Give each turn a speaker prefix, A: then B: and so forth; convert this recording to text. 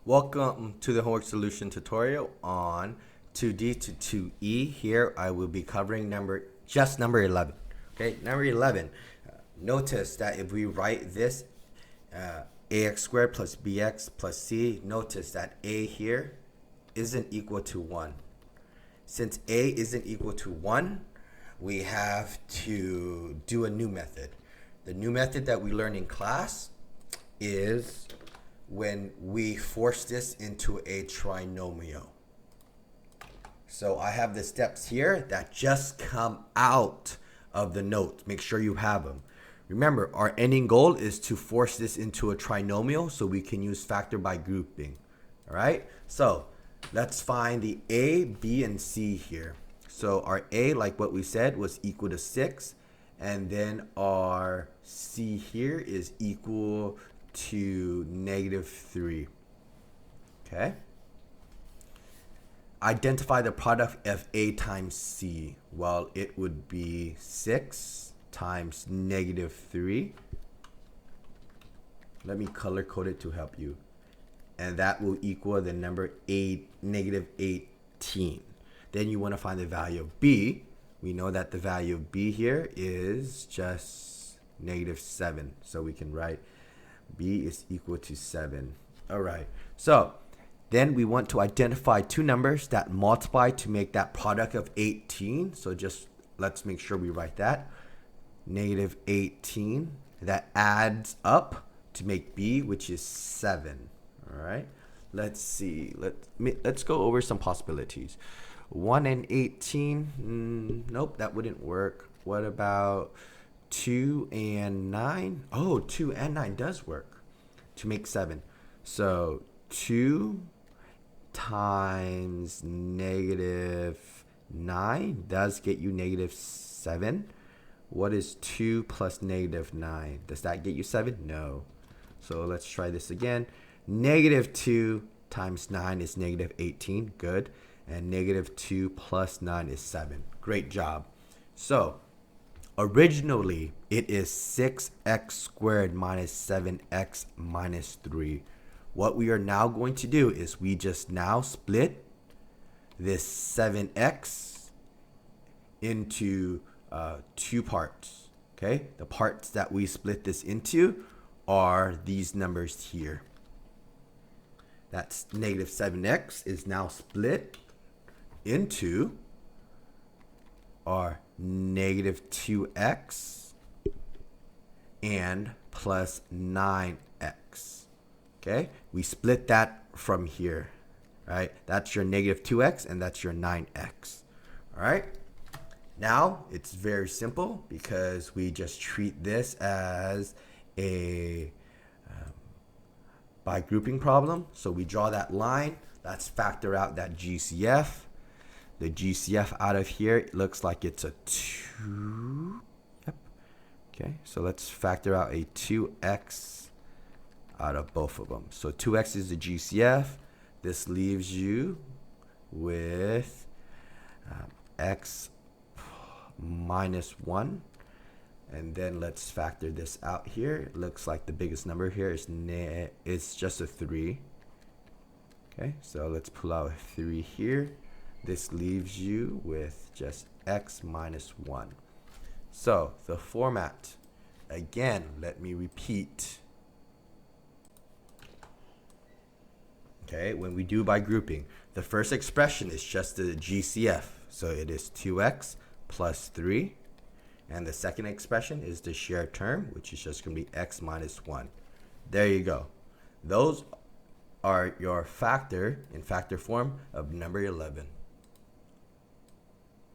A: Welcome to the homework solution tutorial on 2D to 2E. Here I will be covering number 11. Okay, number 11. Notice that if we write this ax squared plus bx plus c, notice that a here isn't equal to 1. Since a isn't equal to 1, we have to do a new method. The new method that we learned in class is when we force this into a trinomial. So I have the steps here that just come out of the notes. Make sure you have them. Remember, our ending goal is to force this into a trinomial so we can use factor by grouping. All right, so let's find the a, b, and c here. So our a, like what we said, was equal to 6, and then our c here is equal to -3. Okay. Identify the product of a times c. Well, it would be 6 times -3. Let me color code it to help you. And that will equal the number -18. Then you want to find the value of b. We know that the value of b here is just -7. So we can write b is equal to 7. All right. So then we want to identify two numbers that multiply to make that product of 18. So just let's make sure we write that. -18. That adds up to make b, which is 7. All right. Let's see. Let's go over some possibilities. 1 and 18. Nope, that wouldn't work. What about 2 and 9? Oh, 2 and 9 does work to make 7. So 2 times -9 does get you -7. What is 2 plus -9? Does that get you 7? No. So let's try this again. -2 times 9 is -18. Good. And -2 plus 9 is 7. Great job. So originally, it is 6x squared minus 7x minus 3. What we are now going to do is we just now split this 7x into two parts. Okay, the parts that we split this into are these numbers here. That's -7x is now split into our -2x and plus 9x. Okay, we split that from here, right? That's your -2x and that's your 9x. All right, now it's very simple because we just treat this as a by grouping problem. So we draw that line. Let's factor out that GCF. The GCF out of here, it looks like it's a 2. Yep. Okay, so let's factor out a 2x out of both of them. So 2x is the GCF. This leaves you with x minus 1. And then let's factor this out here. It looks like the biggest number here is just a 3. Okay, so let's pull out a 3 here. This leaves you with just x minus 1. So the format, again, let me repeat. Okay, when we do by grouping, the first expression is just the GCF. So it is 2x plus 3. And the second expression is the shared term, which is just going to be x minus 1. There you go. Those are your factor in factor form of number 11.